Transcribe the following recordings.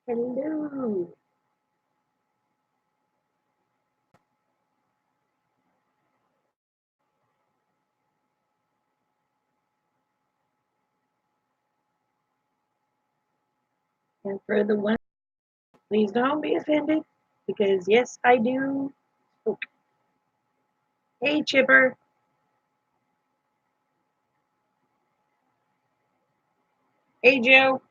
Hello. And for the one, please don't be offended because yes, I do. Oh, hey, Chipper. Hey, Joe.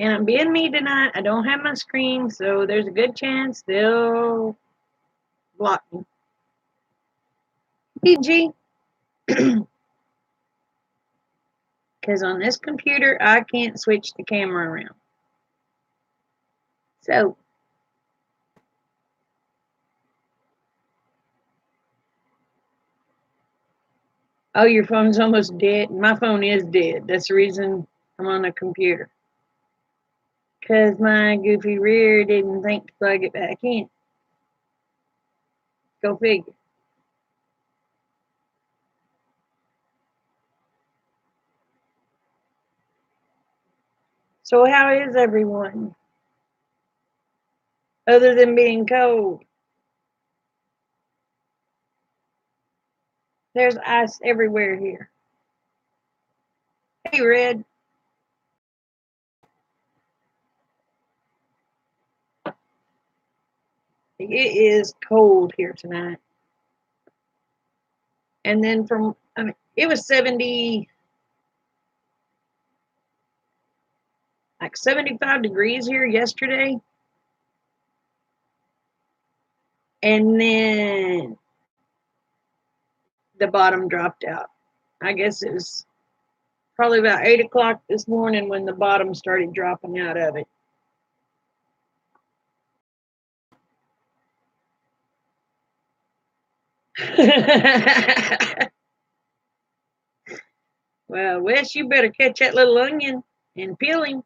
And I'm being me tonight. I don't have my screen, so there's a good chance they'll block me. PG, because on this computer I can't switch the camera around. So, oh, your phone's almost dead. My phone is dead. That's the reason I'm on the computer. Because my goofy rear didn't think to plug it back in. Go figure. So, how is everyone? Other than being cold, there's ice everywhere here. Hey, Red. It is cold here tonight. And then it was 70, like 75 degrees here yesterday. And then the bottom dropped out. I guess it was probably about 8 o'clock this morning when the bottom started dropping out of it. Well, Wes, you better catch that little onion and peel him.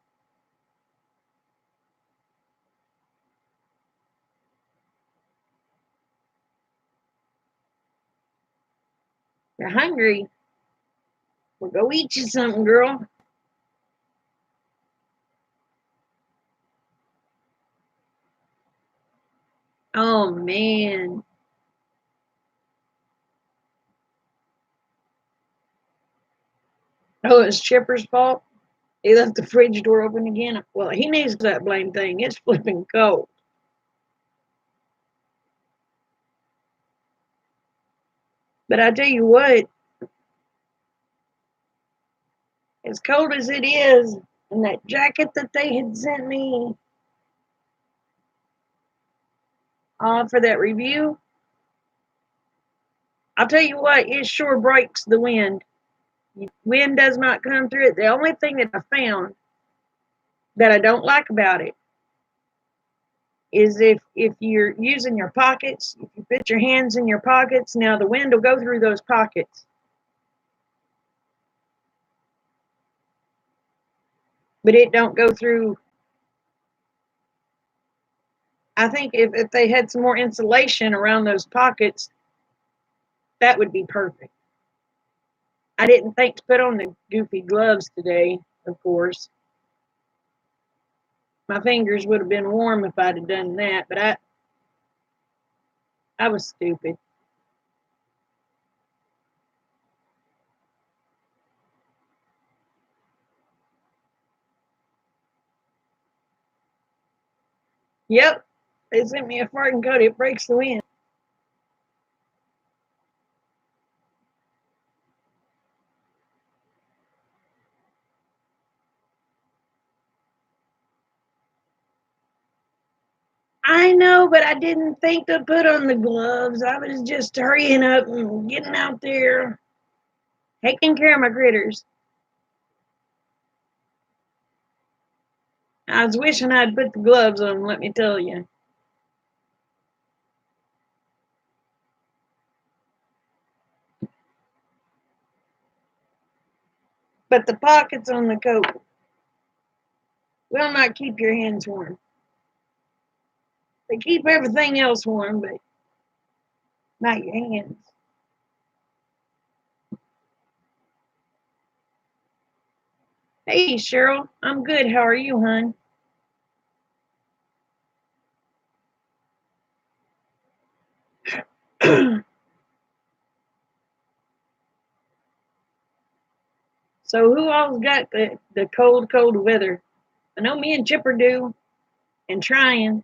You're hungry. Well, go eat you something, girl. Oh, man. Oh, it's Chipper's fault. He left the fridge door open again. Well, he needs that blame thing. It's flipping cold. But I tell you what, as cold as it is, and that jacket that they had sent me for that review, I'll tell you what, it sure breaks the wind. Wind does not come through it. The only thing that I found that I don't like about it is if you're using your pockets, if you put your hands in your pockets, now the wind will go through those pockets, but it don't go through. I think if they had some more insulation around those pockets, that would be perfect. I didn't think to put on the goofy gloves today, of course. My fingers would have been warm if I'd have done that, but I was stupid. Yep, they sent me a farting coat. It breaks the wind. I know, but I didn't think to put on the gloves. I was just hurrying up and getting out there, taking care of my critters. I was wishing I'd put the gloves on, let me tell you. But the pockets on the coat will not keep your hands warm. They keep everything else warm, but not your hands. Hey, Cheryl. I'm good. How are you, hon? So who all's got the cold, cold weather? I know me and Chipper do, and trying.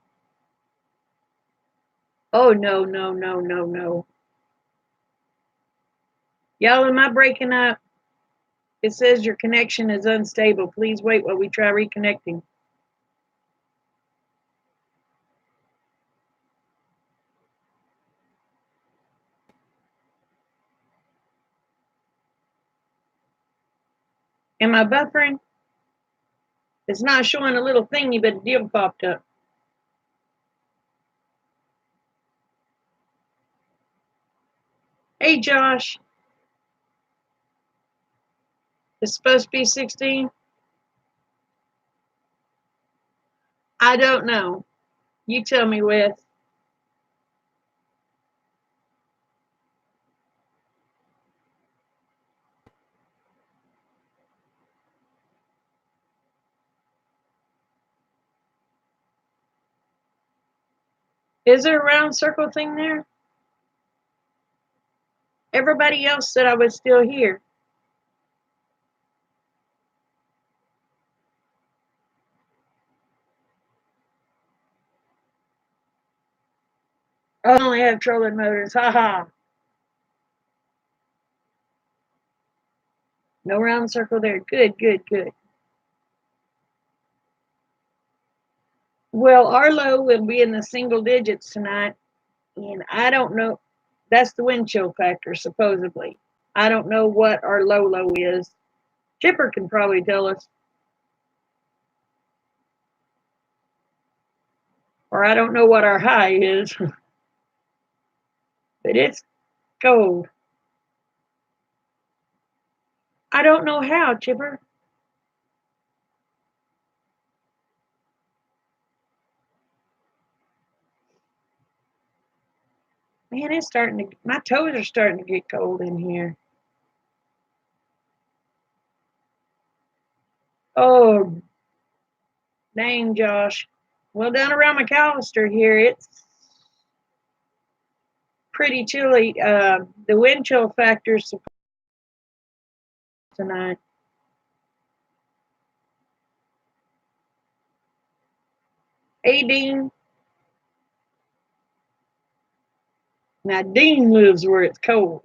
Oh, no, no, no, no, no. Y'all, am I breaking up? It says your connection is unstable. Please wait while we try reconnecting. Am I buffering? It's not showing a little thingy, but a deal popped up. Hey, Josh. It's supposed to be 16. I don't know. You tell me, Wes. Is there a round circle thing there? Everybody else said I was still here. I only have trolling motors. Ha ha. No round circle there. Good, good, good. Well, our low will be in the single digits tonight, and I don't know. That's the wind chill factor, supposedly. I don't know what our low is. Chipper can probably tell us, or I don't know what our high is, but it's cold. I don't know how, Chipper. Man, it's starting to. My toes are starting to get cold in here. Oh, dang, Josh. Well, down around McAllister here, it's pretty chilly. The wind chill factor's tonight. Hey, Dean. Now, Dean lives where it's cold.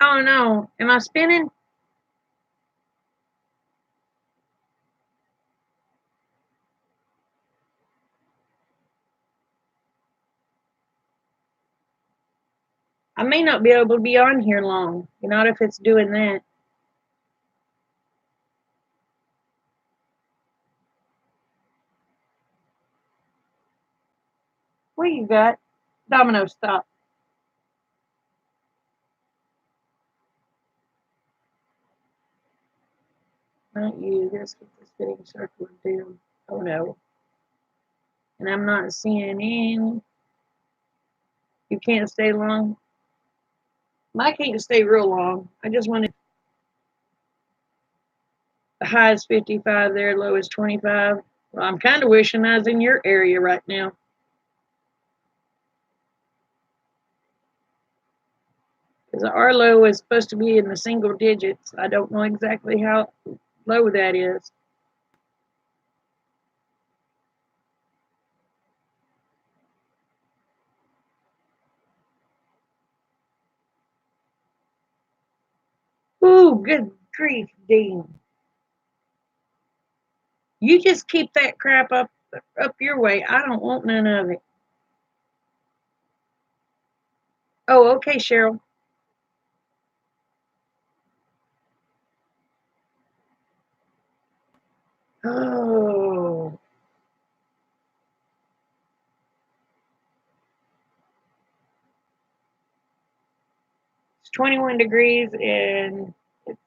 Oh no, am I spinning? I may not be able to be on here long. Not if it's doing that. What you got? Domino, stop. Not you. Let's get this fitting circle down. Oh no. And I'm not seeing any. You can't stay long. I can't stay real long. I just wanted the high is 55 there, low is 25. Well, I'm kind of wishing I was in your area right now. Because our low is supposed to be in the single digits. I don't know exactly how low that is. Ooh, good grief, Dean. You just keep that crap up your way. I don't want none of it. Oh, okay, Cheryl. Oh, it's 21 degrees and it's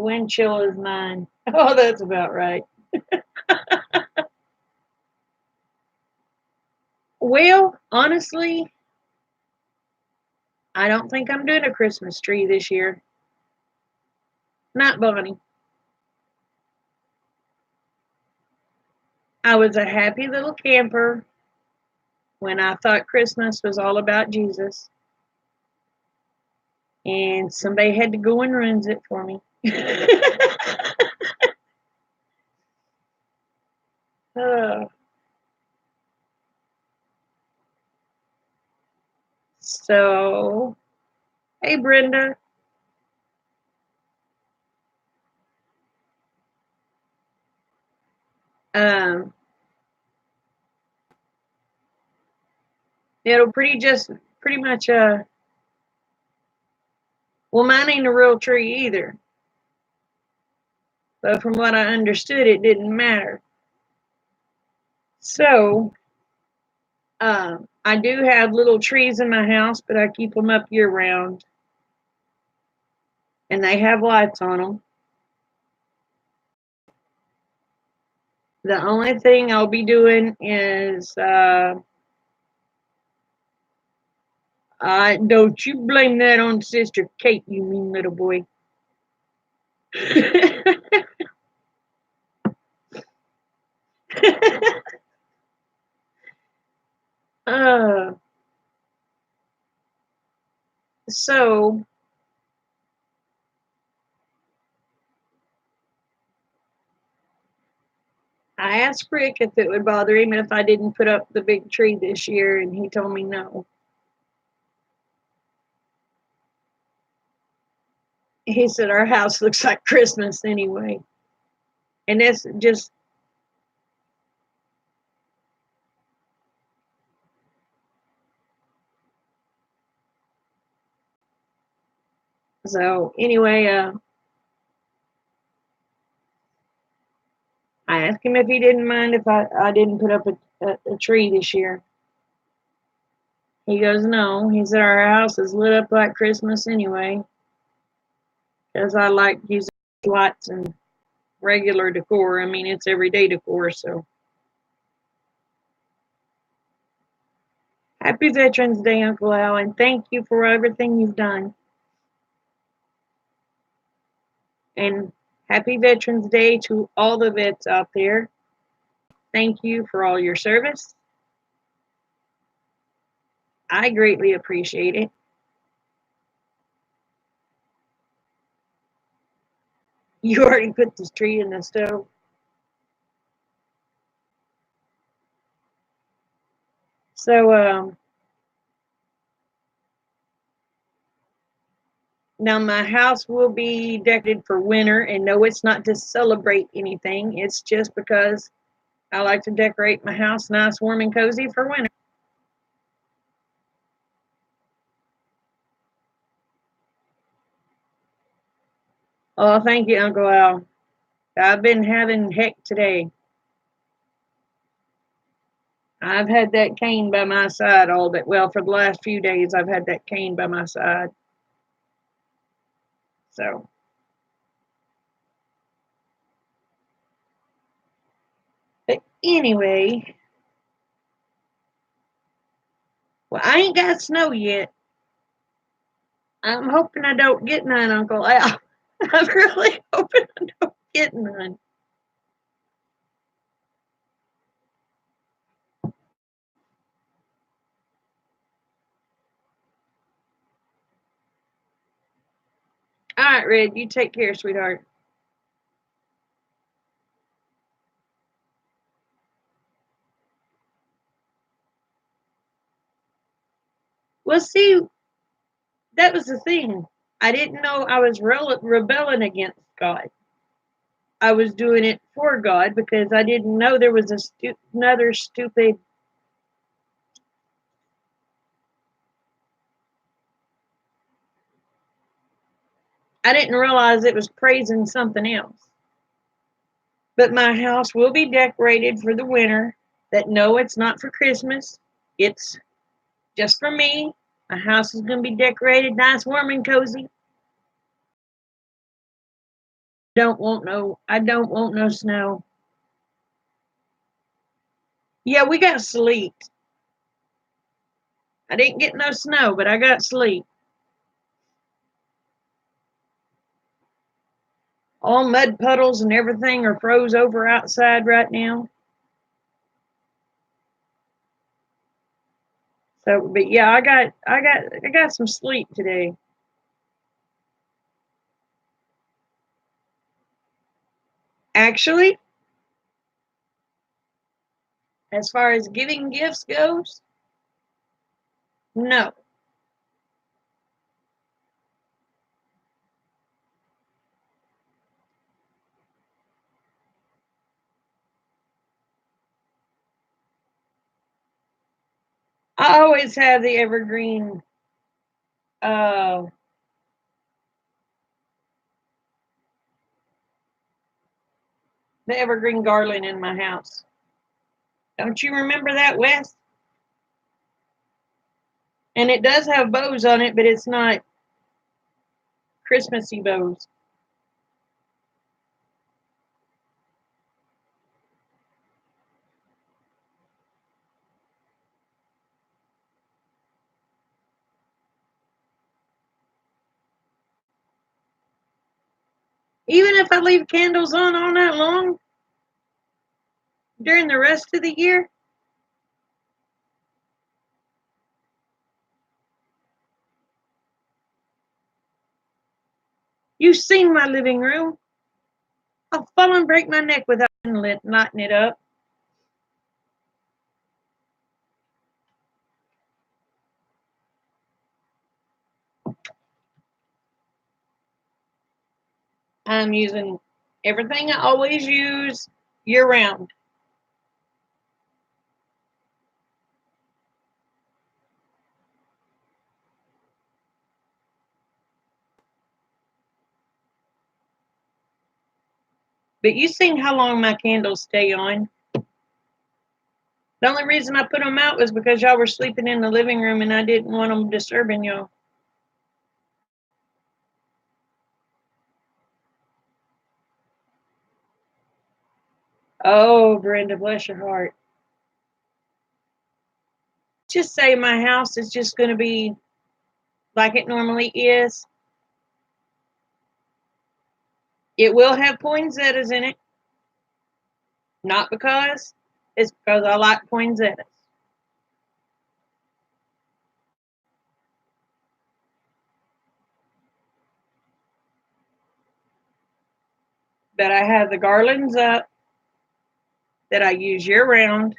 Wind chill is mine. Oh, that's about right. Well, honestly, I don't think I'm doing a Christmas tree this year. Not Bonnie. I was a happy little camper when I thought Christmas was all about Jesus, and somebody had to go and ruins it for me. uh, so, hey Brenda, um, it'll pretty much well, mine ain't a real tree either, but from what I understood, it didn't matter. So, I do have little trees in my house, but I keep them up year round, and they have lights on them. The only thing I'll be doing is, I don't you blame that on Sister Kate, you mean little boy. uh, so I asked Rick if it would bother him if I didn't put up the big tree this year, and he told me no. He said our house looks like Christmas anyway, and that's just so. Anyway, I asked him if he didn't mind if I didn't put up a tree this year. He goes, no. He said our house is lit up like Christmas anyway, because I like using lights and regular decor. I mean, it's everyday decor. So happy Veterans Day, Uncle Al, and thank you for everything you've done. And happy Veterans Day to all the vets out there. Thank you for all your service. I greatly appreciate it. You already put this tree in the stove. So now my house will be decorated for winter, and no, it's not to celebrate anything. It's just because I like to decorate my house nice, warm, and cozy for winter. Oh, thank you, Uncle Al. I've been having heck today. I've had that cane by my side all day. Well, for the last few days, I've had that cane by my side. So, but anyway, well, I ain't got snow yet. I'm hoping I don't get none, Uncle Al. I'm really hoping I don't get none. All right, Red, you take care, sweetheart. Well, see, that was the thing. I didn't know I was rebelling against God. I was doing it for God because I didn't know there was another stupid. I didn't realize it was praising something else. But my house will be decorated for the winter. That no, it's not for Christmas. It's just for me. My house is going to be decorated nice, warm, and cozy. I don't want no snow. Yeah, we got sleet. I didn't get no snow, but I got sleet. All mud puddles and everything are froze over outside right now. So, but yeah, I got some sleet today. Actually, as far as giving gifts goes, no. I always have uh, the evergreen garland in my house. Don't you remember that, Wes? And it does have bows on it, but it's not Christmassy bows. Even if I leave candles on all night long during the rest of the year, you've seen my living room. I'll fall and break my neck without lighting it up. I'm using everything I always use year round. But you've seen how long my candles stay on. The only reason I put them out was because y'all were sleeping in the living room and I didn't want them disturbing y'all. Oh, Brenda, bless your heart. Just say my house is just going to be like it normally is. It will have poinsettias in it. Not because, it's because I like poinsettias. But I have the garlands up that I use year round.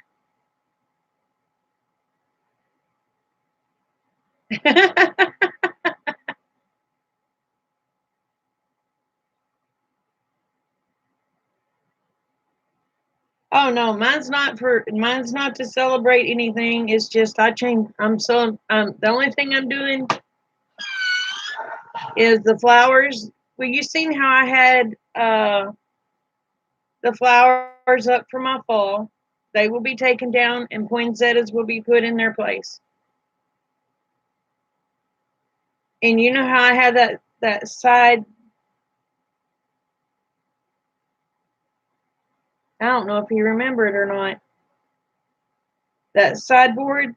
Oh no, mine's not to celebrate anything. It's just I change. The only thing I'm doing is the flowers. Well, you seen how I had the flowers up for my fall. They will be taken down and poinsettias will be put in their place. And you know how I had that side, I don't know if you remember it or not. That sideboard,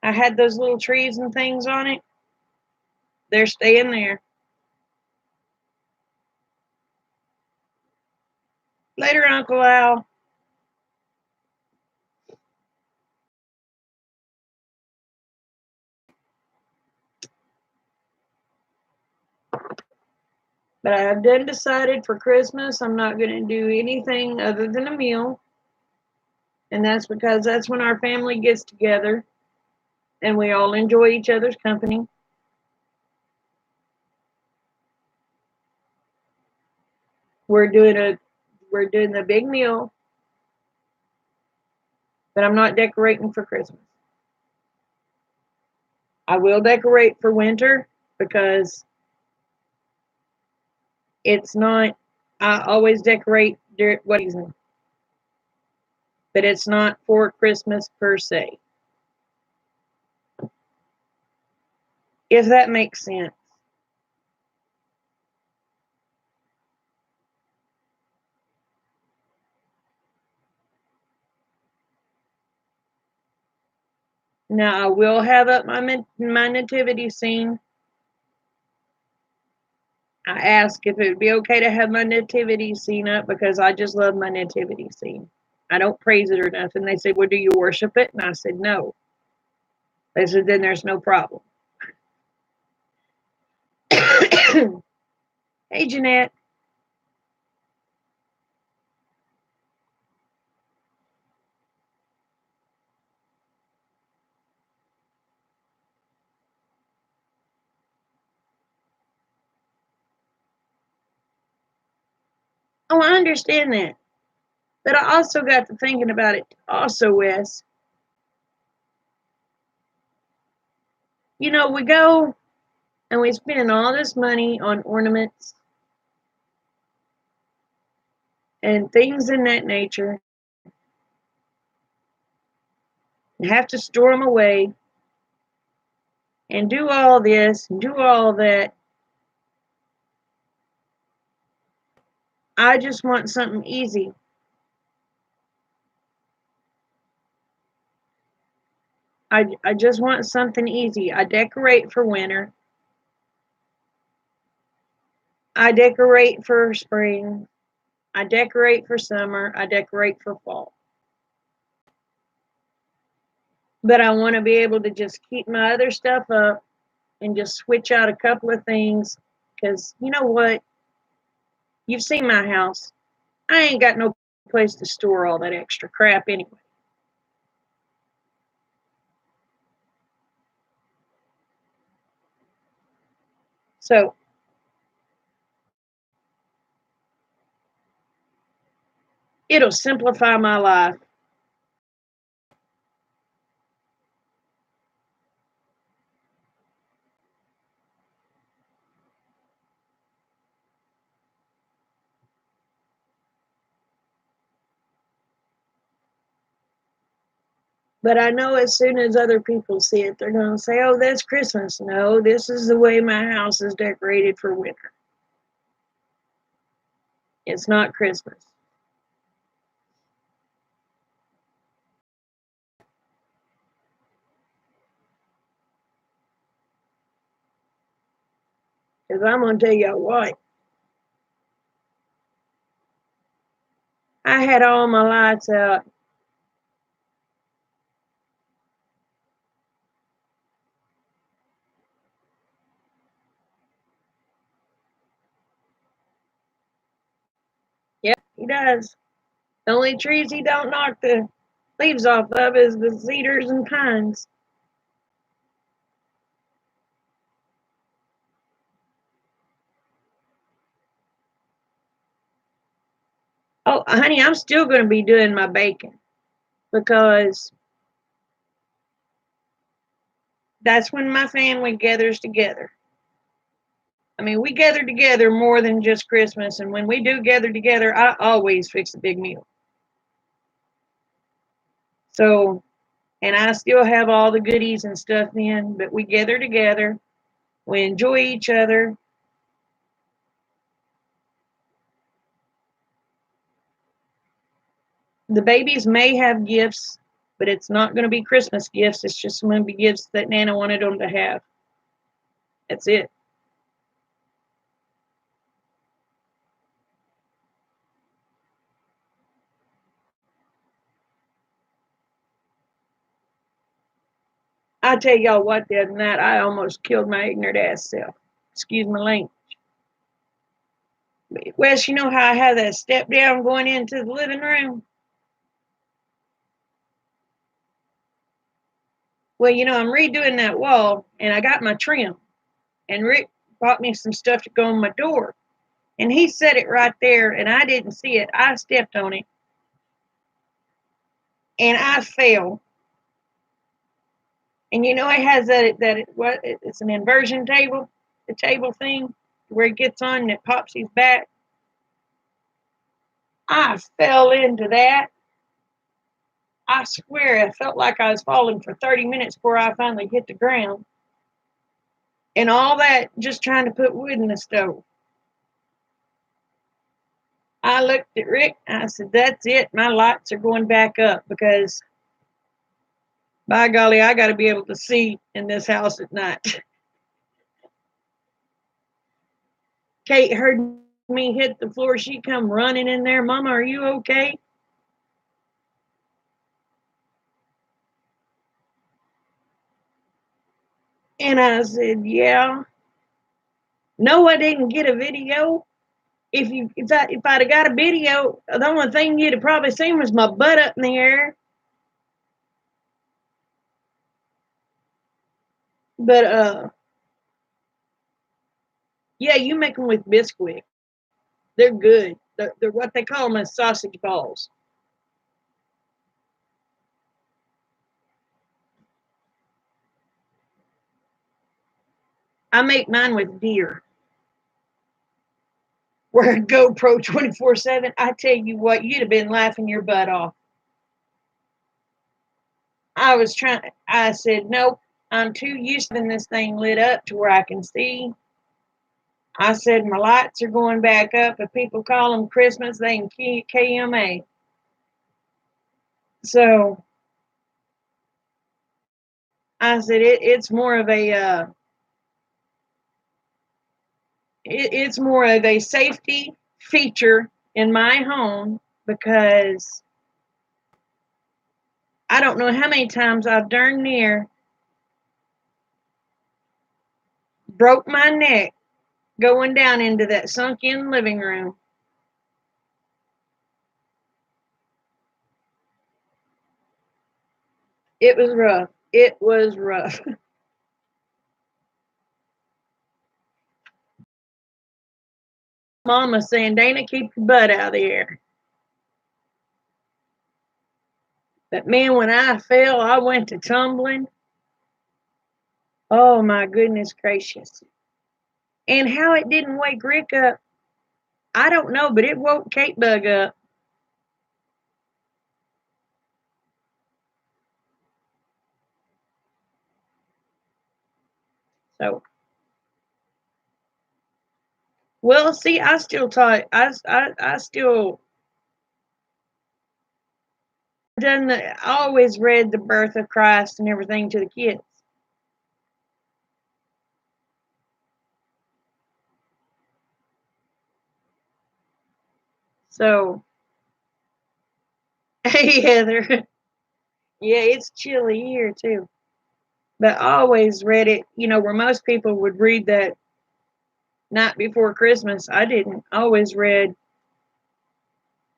I had those little trees and things on it. They're staying there. Later, Uncle Al. But I have done decided for Christmas I'm not going to do anything other than a meal. And that's because that's when our family gets together and we all enjoy each other's company. We're doing a we're doing the big meal, but I'm not decorating for Christmas. I will decorate for winter because it's not I always decorate during what season, but it's not for Christmas per se. If that makes sense. Now I will have up my nativity scene. I asked if it would be okay to have my nativity scene up because I just love my nativity scene. I don't praise it or nothing. They said, "Well, do you worship it?" And I said, "No." They said, "Then there's no problem." Hey, Jeanette. Oh, I understand that. But I also got to thinking about it also, Wes. We go and we spend all this money on ornaments and things in that nature and have to store them away and do all this and do all that. I just want something easy. I just want something easy. I decorate for winter. I decorate for spring. I decorate for summer. I decorate for fall. But I want to be able to just keep my other stuff up and just switch out a couple of things. Because you know what? You've seen my house. I ain't got no place to store all that extra crap anyway. So it'll simplify my life. But I know as soon as other people see it, they're going to say, oh, that's Christmas. No, this is the way my house is decorated for winter. It's not Christmas. Because I'm going to tell you what, I had all my lights out. Yep, he does. The only trees he don't knock the leaves off of is the cedars and pines. Oh, honey, I'm still going to be doing my baking because that's when my family gathers together. I mean, we gather together more than just Christmas, and when we do gather together, I always fix a big meal. So, and I still have all the goodies and stuff then, but we gather together, we enjoy each other. The babies may have gifts, but it's not going to be Christmas gifts. It's just going to be gifts that Nana wanted them to have. That's it. I tell y'all what, the other night, I almost killed my ignorant ass self. Excuse my language. Wes, you know how I have that step down going into the living room? Well, I'm redoing that wall, and I got my trim. And Rick bought me some stuff to go on my door. And he set it right there, and I didn't see it. I stepped on it, and I fell. And it has it's an inversion table, the table thing where it gets on and it pops his back. I fell into that. I swear, I felt like I was falling for 30 minutes before I finally hit the ground. And all that just trying to put wood in the stove. I looked at Rick and I said, that's it. My lights are going back up because By golly, I got to be able to see in this house at night. Kate heard me hit the floor. She come running in there. Mama, are you okay? And I said, yeah. No, I didn't get a video. If I'd have got a video, the only thing you'd have probably seen was my butt up in the air. But yeah, you make them with Bisquick. They're good. They're what they call them as sausage balls. I make mine with deer. Where a GoPro 24/7. I tell you what, you'd have been laughing your butt off. I said, nope, I'm too used to having this thing lit up to where I can see. I said, my lights are going back up. If people call them Christmas, they can KMA. So I said, it's more of it's more of a safety feature in my home because I don't know how many times I've darn near broke my neck going down into that sunk in living room. It was rough. It was rough. Mama saying, Dana, keep your butt out of the air. But man, when I fell, I went to tumbling. Oh my goodness gracious. And how it didn't wake Rick up, I don't know, but it woke Kate Bug up. So, well, see, I still taught, I still I always read the birth of Christ and everything to the kids. So, hey, Heather. Yeah, it's chilly here too. But I always read it, where most people would read that night before Christmas. I didn't. I always read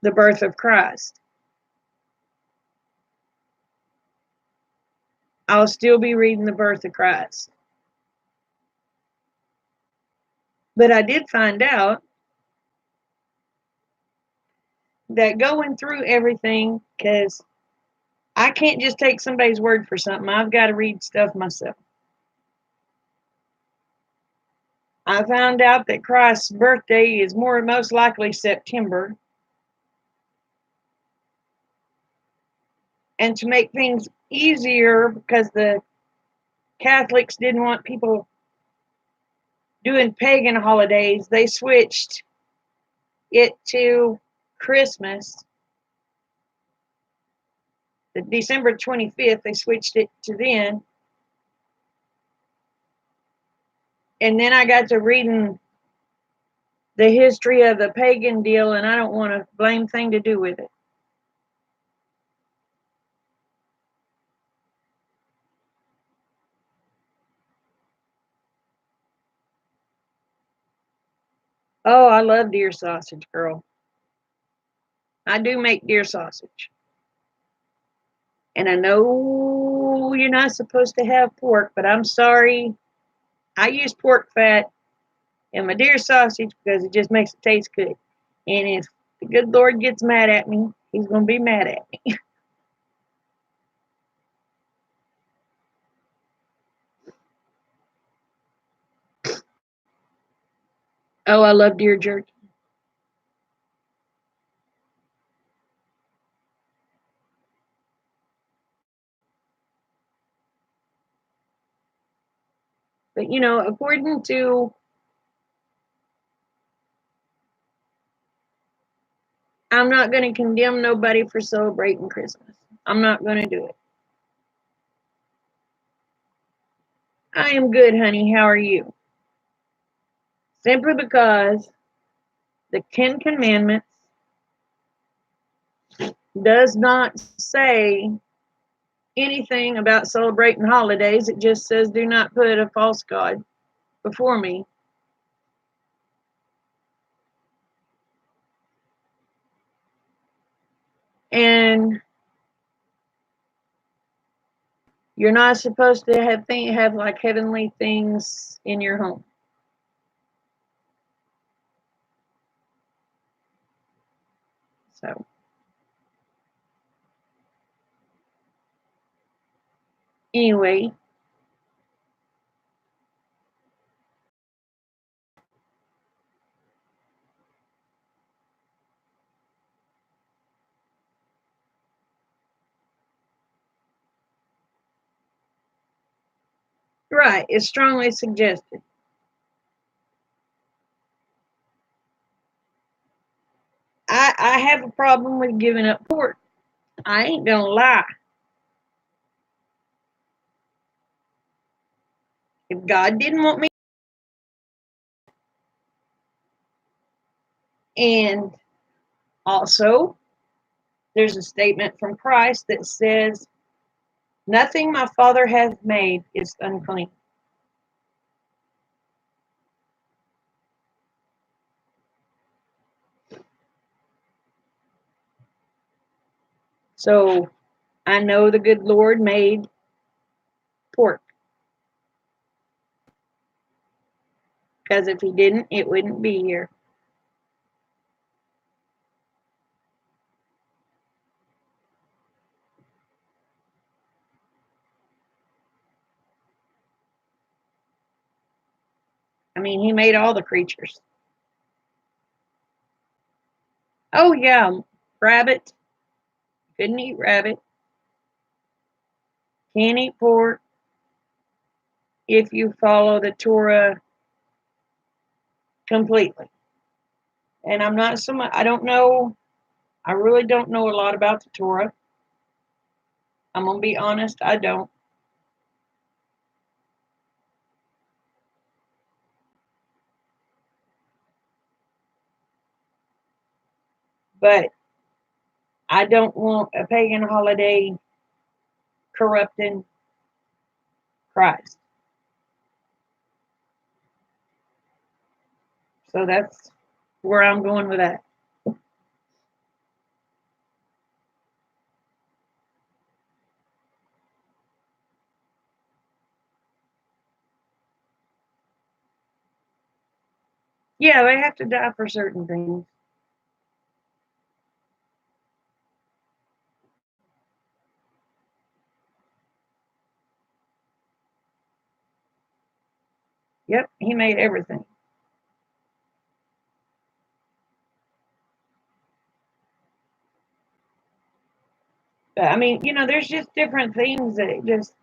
the birth of Christ. I'll still be reading the birth of Christ. But I did find out that going through everything, because I can't just take somebody's word for something, I've got to read stuff myself. I found out that Christ's birthday is most likely September. And to make things easier, because the Catholics didn't want people doing pagan holidays, they switched it to Christmas. The December 25th, they switched it to then. And then I got to reading the history of the pagan deal, and I don't want a blame thing to do with it. Oh, I love deer sausage, girl. I do make deer sausage. And I know you're not supposed to have pork, but I'm sorry. I use pork fat in my deer sausage because it just makes it taste good. And if the good Lord gets mad at me, he's going to be mad at me. Oh, I love deer jerky. But, according to, I'm not going to condemn nobody for celebrating Christmas. I'm not going to do it. I am good, honey. How are you? Simply because the Ten Commandments does not say anything about celebrating holidays. It just says, do not put a false god before me. And you're not supposed to have like heavenly things in your home. So anyway, right, it's strongly suggested. I have a problem with giving up pork. I ain't gonna lie. If God didn't want me, and also there's a statement from Christ that says, nothing my Father hath made is unclean. So I know the good Lord made pork, because if he didn't, it wouldn't be here. I mean, he made all the creatures. Oh yeah, rabbit. Couldn't eat rabbit. Can't eat pork if you follow the Torah completely. And I'm not so much, I don't know, I really don't know a lot about the Torah. I'm going to be honest, I don't. But I don't want a pagan holiday corrupting Christ. So that's where I'm going with that. Yeah, they have to die for certain things. Yep, he made everything. But, I mean, there's just different things that it just,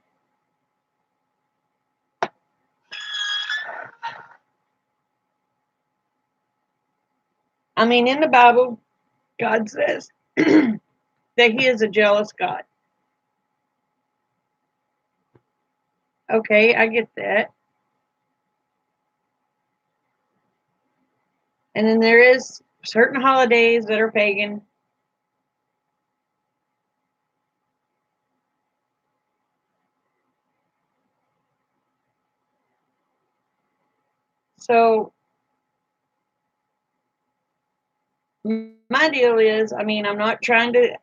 I mean, in the Bible, God says that he is a jealous God. Okay, I get that. And then there is certain holidays that are pagan. So my deal is, I mean, I'm not trying to.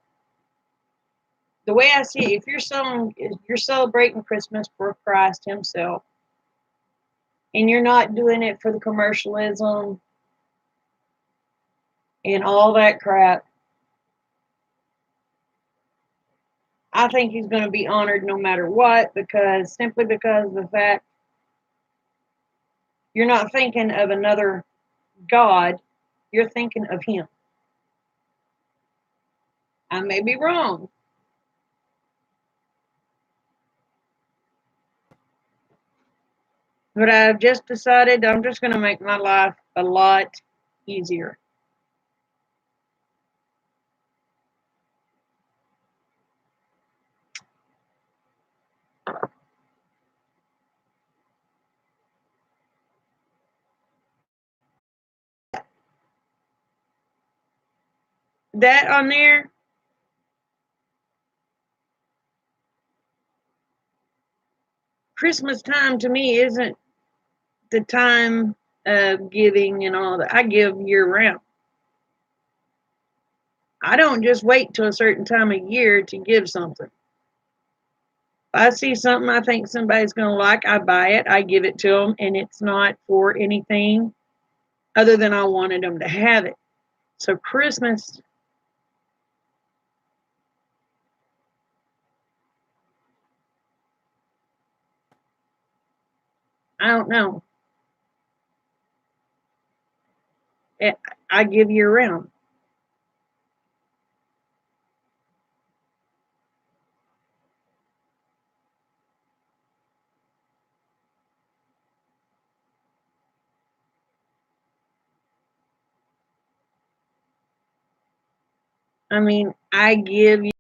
The way I see it, if you're celebrating Christmas for Christ Himself, and you're not doing it for the commercialism and all that crap, I think He's going to be honored no matter what, simply because of the fact you're not thinking of another God, you're thinking of Him. I may be wrong, but I've just decided I'm just going to make my life a lot easier. that on there, Christmas time to me isn't the time of giving and all that. I give year round. I don't just wait till a certain time of year to give something. If I see something I think somebody's going to like, I buy it, I give it to them, and it's not for anything other than I wanted them to have it. So Christmas, I don't know. Eh, I give year round. I mean, I give you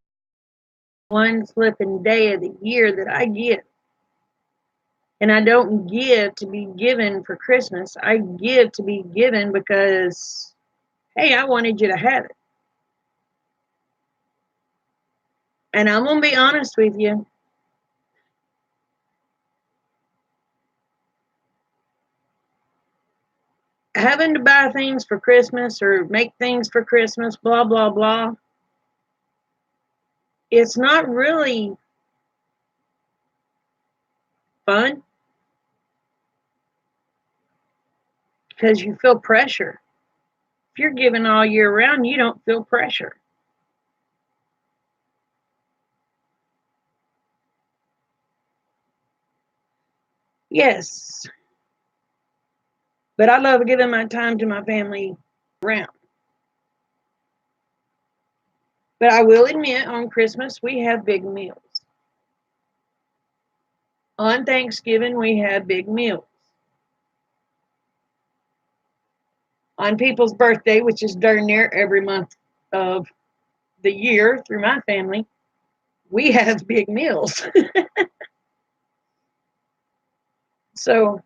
one flipping day of the year that I give. And I don't give to be given for Christmas. I give to be given because, hey, I wanted you to have it. And I'm going to be honest with you. Having to buy things for Christmas or make things for Christmas, blah, blah, blah, it's not really fun because you feel pressure. If you're giving all year round, you don't feel pressure. Yes, but I love giving my time to my family around. But I will admit, on Christmas, we have big meals. On Thanksgiving, we have big meals. On people's birthday, which is darn near every month of the year through my family, we have big meals. So,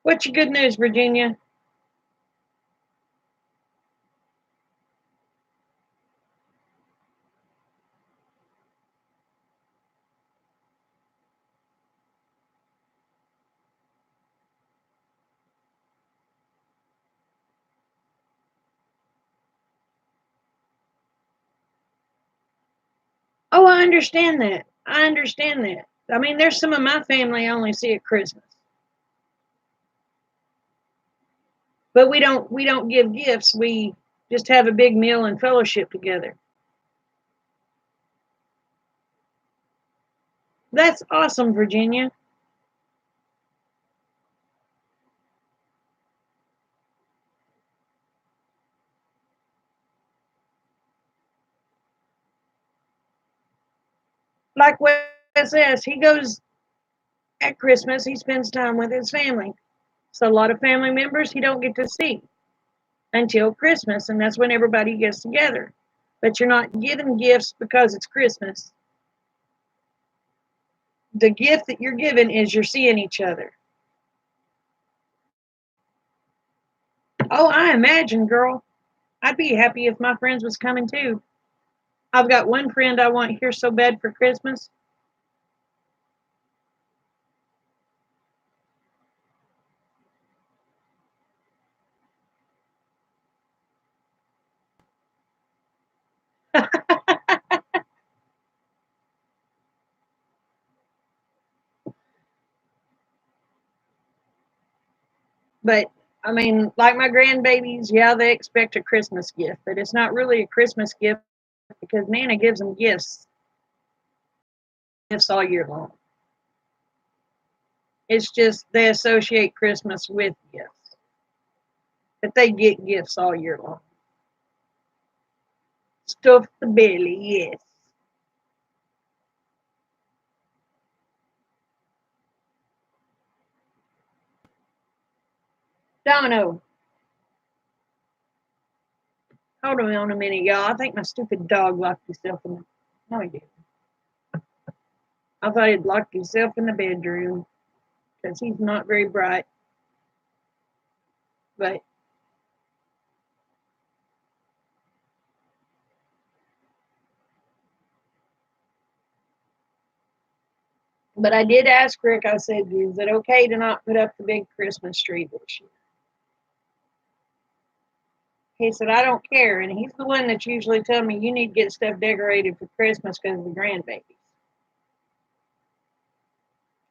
what's your good news, Virginia? Oh, I understand that. I understand that. I mean, there's some of my family I only see at Christmas, but we don't give gifts. We just have a big meal and fellowship together. That's awesome, Virginia. Like Wes says, he goes at Christmas. He spends time with his family. So a lot of family members he don't get to see until Christmas, and that's when everybody gets together. But you're not giving gifts because it's Christmas. The gift that you're giving is you're seeing each other. Oh, I imagine, girl. I'd be happy if my friends was coming too. I've got one friend I want here so bad for Christmas. But I mean, like my grandbabies, yeah, they expect a Christmas gift, but it's not really a Christmas gift because Nana gives them gifts all year long. It's just they associate Christmas with gifts, but they get gifts all year long. Stuff the belly, yes. Domino, hold on a minute, y'all. I think my stupid dog locked himself in the. No, he didn't. I thought he'd locked himself in the bedroom because he's not very bright. But But I did ask Rick, I said, is it okay to not put up the big Christmas tree this year? He said, I don't care. And he's the one that's usually telling me you need to get stuff decorated for Christmas because of the grandbabies.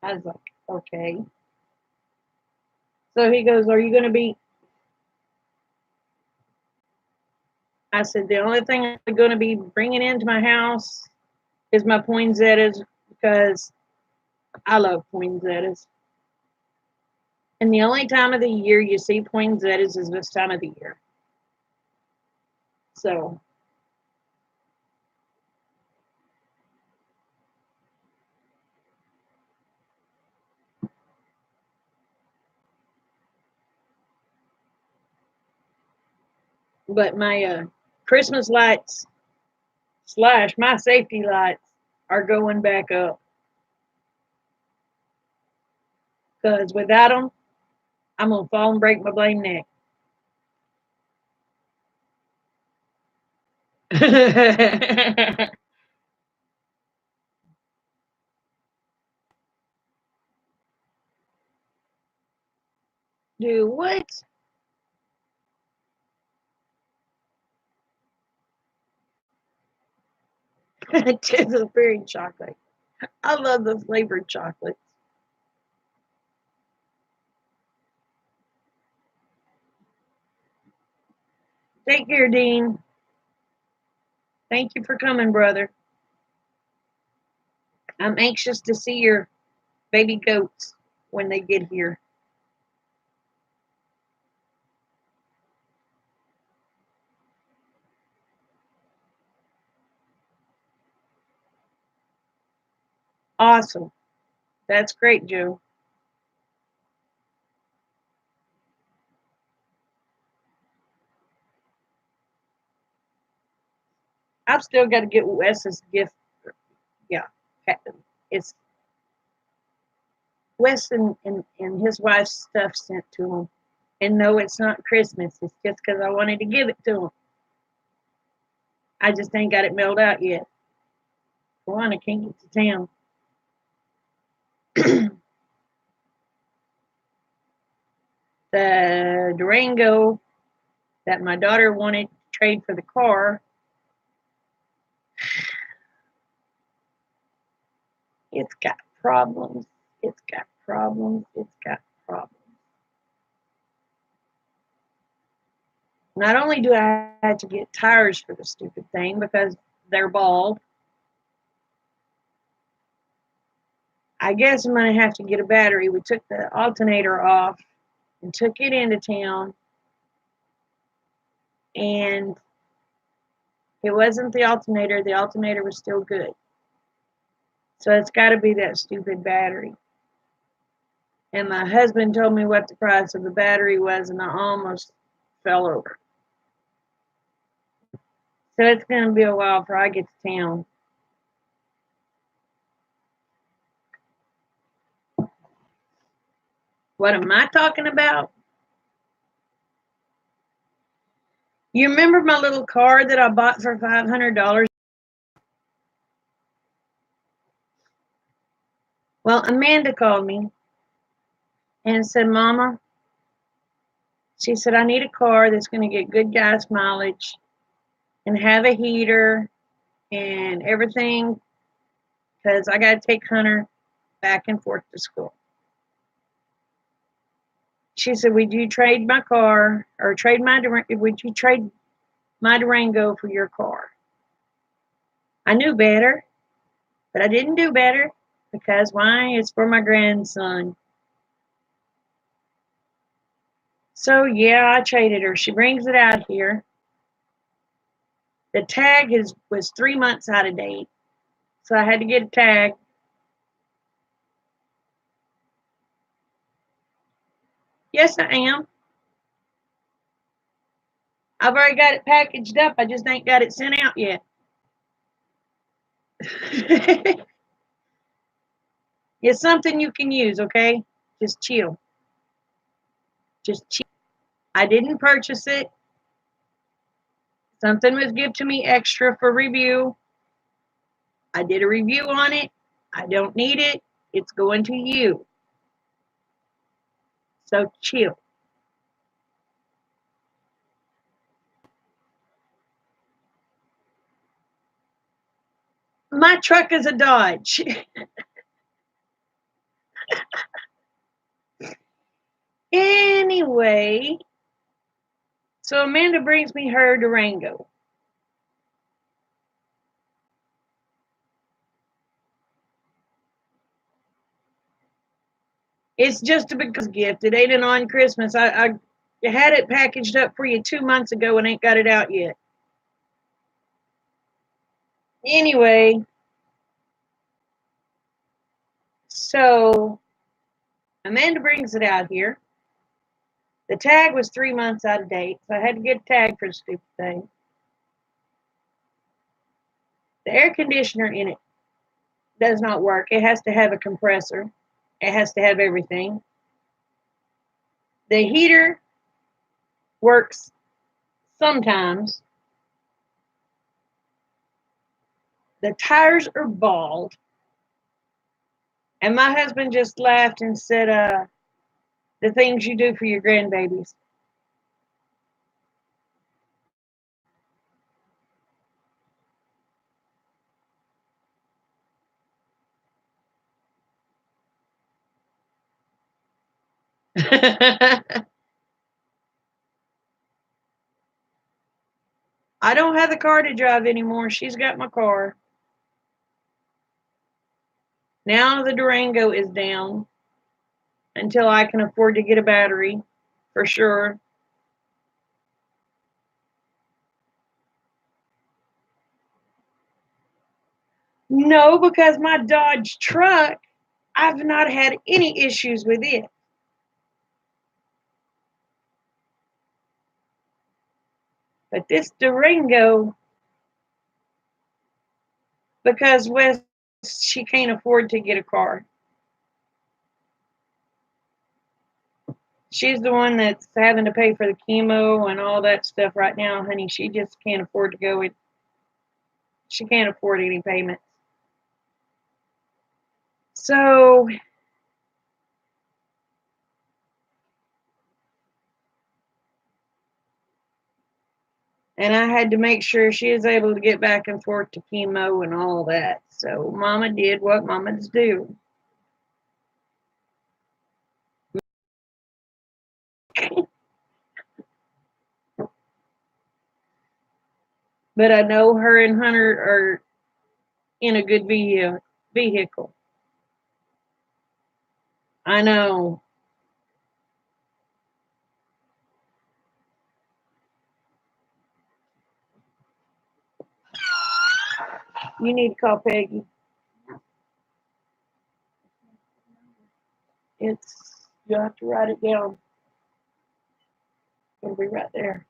I was like, okay. So he goes, are you going to be? I said, the only thing I'm going to be bringing into my house is my poinsettias because I love poinsettias. And the only time of the year you see poinsettias is this time of the year. So, but my Christmas lights / my safety lights are going back up because without them, I'm going to fall and break my blame neck. Do what? Berry chocolate. I love the flavored chocolates. Take care, Dean. Thank you for coming, brother. I'm anxious to see your baby goats when they get here. Awesome. That's great, Joe. I've still got to get Wes's gift. Yeah, it's Wes and his wife's stuff sent to him. And no, it's not Christmas. It's just because I wanted to give it to him. I just ain't got it mailed out yet. For one, I can't get to town. The Durango that my daughter wanted to trade for the car, it's got problems. It's got problems. It's got problems. Not only do I have to get tires for the stupid thing because they're bald, I guess I'm going to have to get a battery. We took the alternator off and took it into town, and it wasn't the alternator. The alternator was still good. So it's got to be that stupid battery. And my husband told me what the price of the battery was, and I almost fell over. So it's going to be a while before I get to town. What am I talking about? You remember my little car that I bought for $500? Well, Amanda called me and said, Mama, she said, I need a car that's going to get good gas mileage and have a heater and everything because I got to take Hunter back and forth to school. She said, would you trade my car or would you trade my Durango for your car? I knew better, but I didn't do better because why? It's for my grandson. So yeah, I traded her. She brings it out here. The tag was 3 months out of date. So I had to get a tag. Yes, I am. I've already got it packaged up. I just ain't got it sent out yet. It's something you can use, okay? Just chill. Just chill. I didn't purchase it. Something was given to me extra for review. I did a review on it. I don't need it. It's going to you. So chill. My truck is a Dodge. Anyway, so Amanda brings me her Durango. It's just a because gift. It ain't an on Christmas. I had it packaged up for you 2 months ago and ain't got it out yet. Anyway, so Amanda brings it out here. The tag was 3 months out of date, so I had to get a tag for the stupid thing. The air conditioner in it does not work. It has to have a compressor. It has to have everything. The heater works sometimes. The tires are bald. And my husband just laughed and said, the things you do for your grandbabies. I don't have the car to drive anymore. She's got my car. Now the Durango is down until I can afford to get a battery for sure. No, because my Dodge truck, I've not had any issues with it. But this Durango, because Wes, she can't afford to get a car. She's the one that's having to pay for the chemo and all that stuff right now, honey. She just can't afford to go. She can't afford any payments. So, and I had to make sure she is able to get back and forth to chemo and all that. So, Mama did what mamas do. But I know her and Hunter are in a good vehicle. I know. You need to call Peggy. You'll have to write it down. It'll be right there.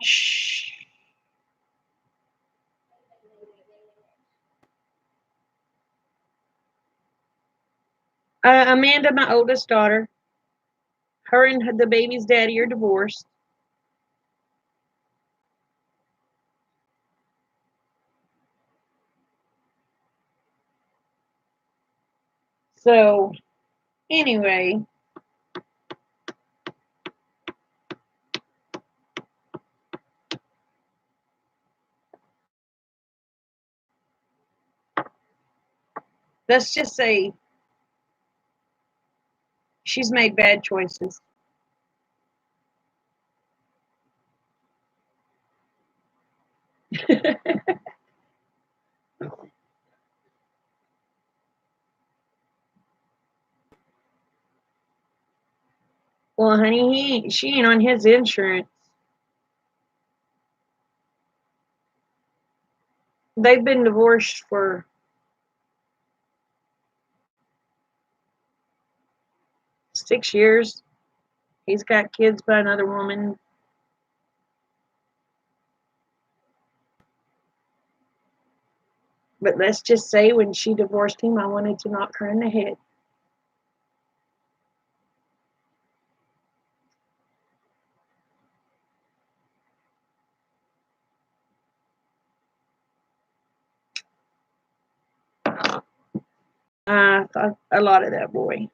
Shh. Amanda, my oldest daughter, her and the baby's daddy are divorced. So, anyway, let's just say she's made bad choices. Well, honey, she ain't on his insurance. They've been divorced for 6 years. He's got kids by another woman. But let's just say when she divorced him, I wanted to knock her in the head. I thought a lot of that boy.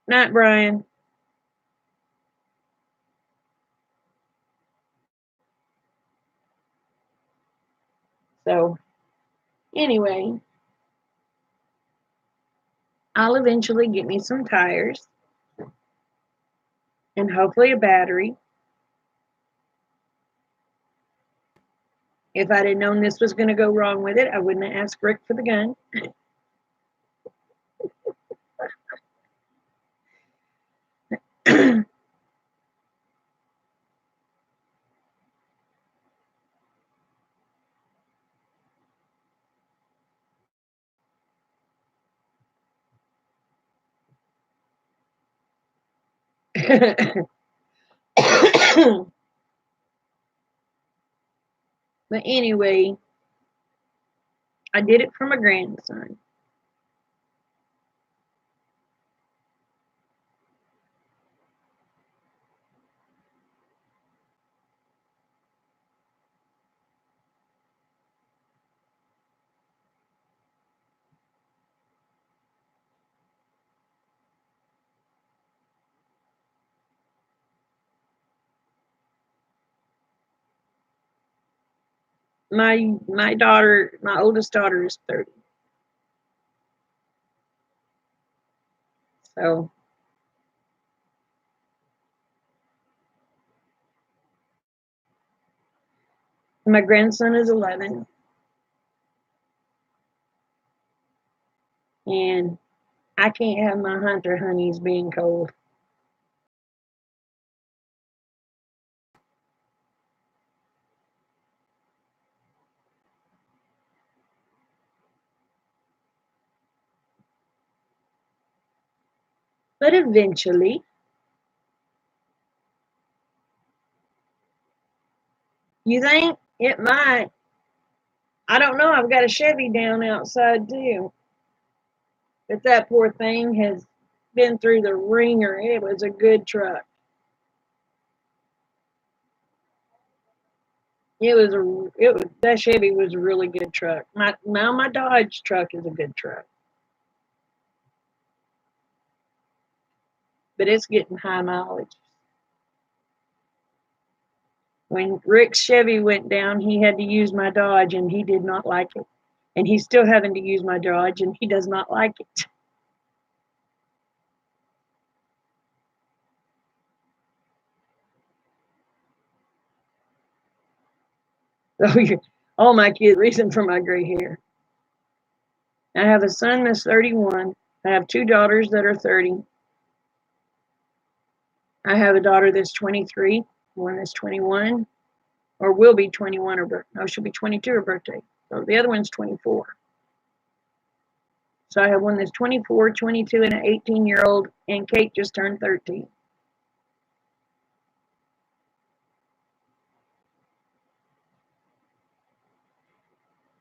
Night, Brian. So, anyway, I'll eventually get me some tires and hopefully a battery. If I'd have known this was going to go wrong with it, I wouldn't have asked Rick for the gun. But anyway, I did it for my grandson. My daughter, my oldest daughter is 30. So my grandson is 11. And I can't have my hunter honeys being cold. But eventually, you think it might. I don't know. I've got a Chevy down outside too. But that poor thing has been through the ringer. It was a good truck. That Chevy was a really good truck. My Dodge truck is a good truck, but it's getting high mileage. When Rick's Chevy went down, he had to use my Dodge, and he did not like it. And he's still having to use my Dodge, and he does not like it. So all my kids, reason for my gray hair. I have a son that's 31. I have two daughters that are 30. I have a daughter that's 23, one that's 21, or will be 21 or no, she'll be 22 her birthday. So the other one's 24. So I have one that's 24, 22, and an 18-year-old, and Kate just turned 13.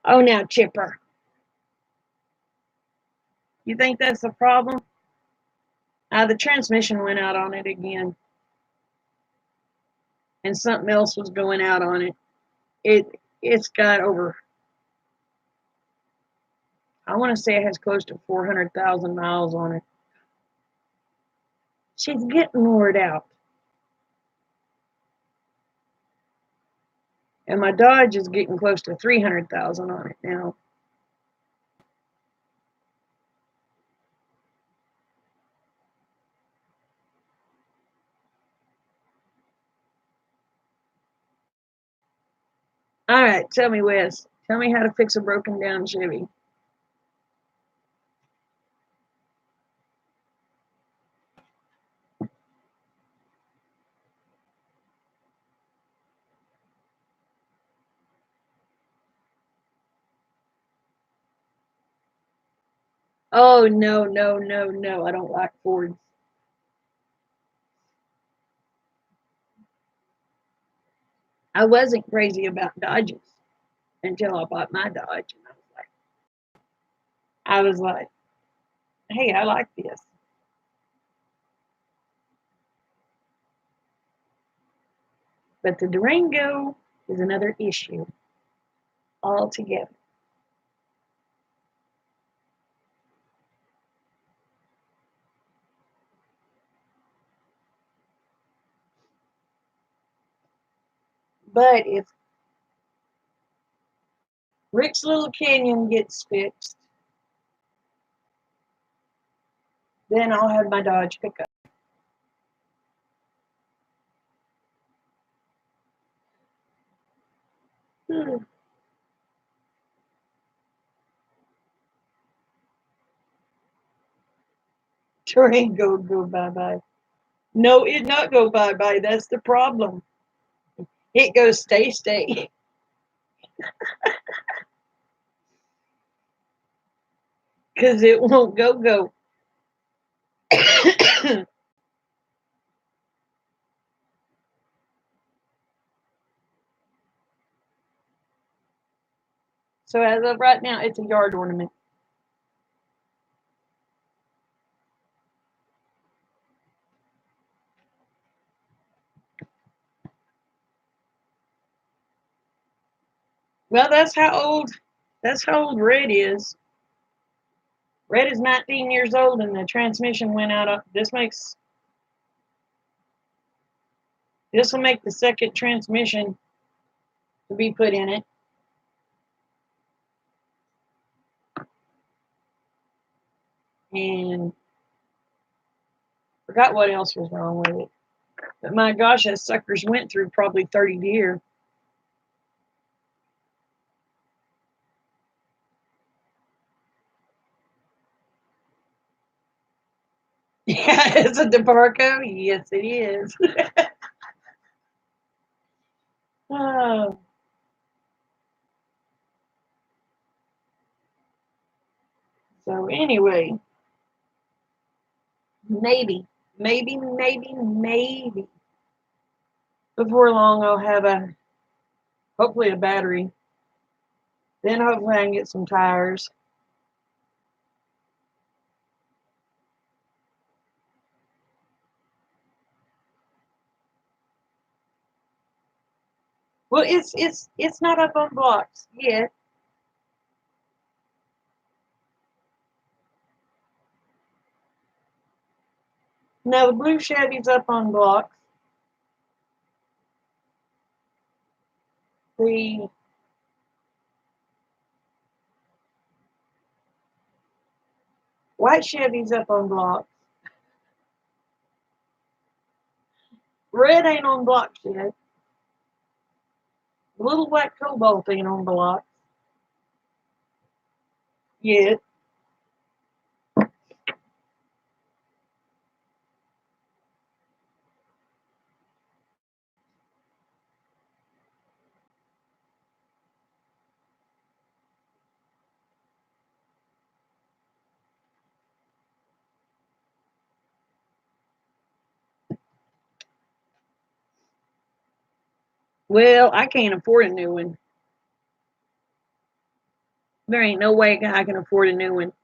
Oh, now, Chipper, you think that's a problem? The transmission went out on it again, and something else was going out on it. It's got over, I want to say it has close to 400,000 miles on it. She's getting wore out. And my Dodge is getting close to 300,000 on it now. All right, tell me, Wes. Tell me how to fix a broken down Chevy. Oh, no, no, no, no. I don't like Fords. I wasn't crazy about Dodges until I bought my Dodge. And I was like, hey, I like this. But the Durango is another issue altogether. But if Rick's Little Canyon gets fixed, then I'll have my Dodge pickup. Train go bye bye. No, it not go bye bye. That's the problem. It goes stay. Because it won't go. So as of right now, it's a yard ornament. Well, that's how old Red is. Red is 19 years old and the transmission went out of this will make the second transmission to be put in it. And forgot what else was wrong with it. But my gosh, that suckers went through probably 30 deer. Yeah, it's a DeBarco. Yes, it is. Oh, so anyway, maybe before long I'll have hopefully a battery. Then hopefully I can get some tires. Well, it's not up on blocks yet. No, the blue Chevy's up on blocks. The white Chevy's up on blocks. Red ain't on blocks yet. The little white Cobalt ain't on blocks yet. Well, I can't afford a new one. There ain't no way I can afford a new one.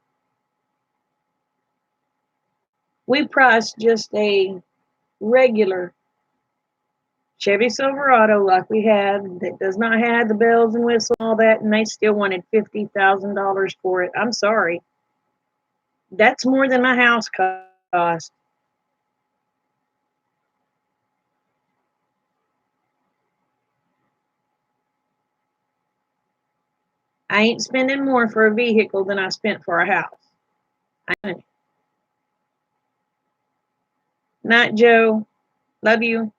We priced just a regular Chevy Silverado like we had that does not have the bells and whistles and all that, and they still wanted $50,000 for it. I'm sorry. That's more than my house cost. I ain't spending more for a vehicle than I spent for a house. Night, Joe. Love you.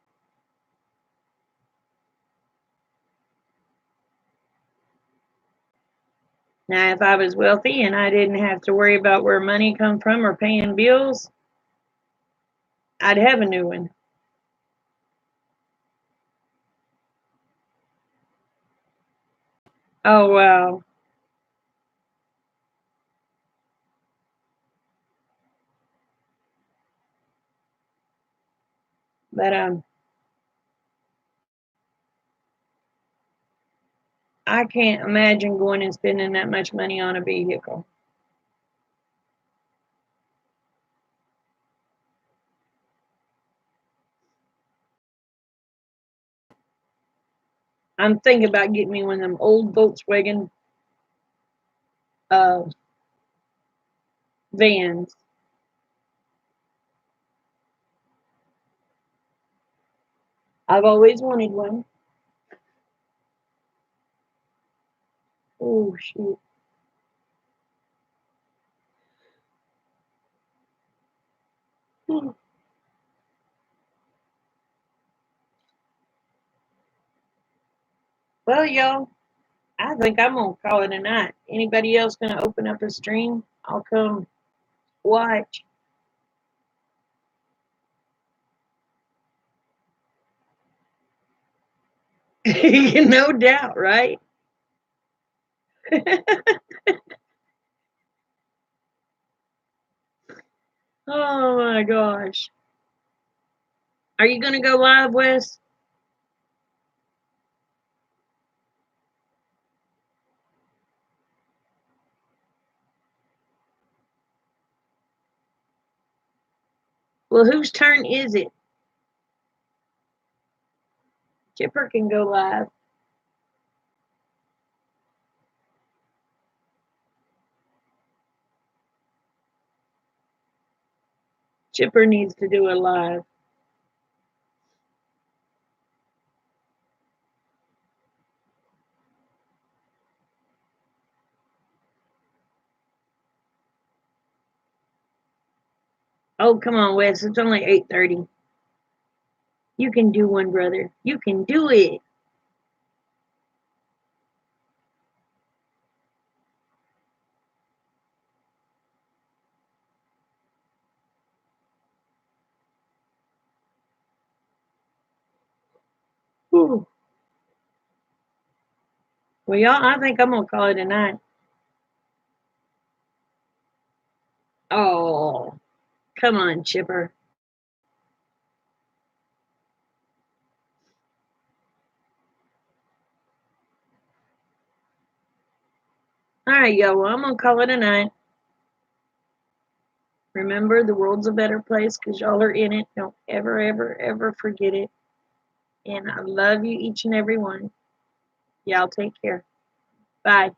Now, if I was wealthy and I didn't have to worry about where money come from or paying bills, I'd have a new one. Oh wow. But I can't imagine going and spending that much money on a vehicle. I'm thinking about getting me one of them old Volkswagen uh, vans. I've always wanted one. Oh, shoot. Hmm. Well, y'all, I think I'm gonna call it a night. Anybody else gonna open up a stream? I'll come watch. No doubt, right? Oh my gosh. Are you gonna go live, Wes? Well, whose turn is it? Chipper can go live. Chipper needs to do a live. Oh, come on, Wes. It's only 8:30. You can do one, brother. You can do it. Whew. Well, y'all, I think I'm gonna call it a night. Oh, come on, Chipper. All right, y'all. Well, I'm gonna call it a night. Remember, the world's a better place because y'all are in it. Don't ever, ever, ever forget it. And I love you, each and every one. Y'all take care. Bye.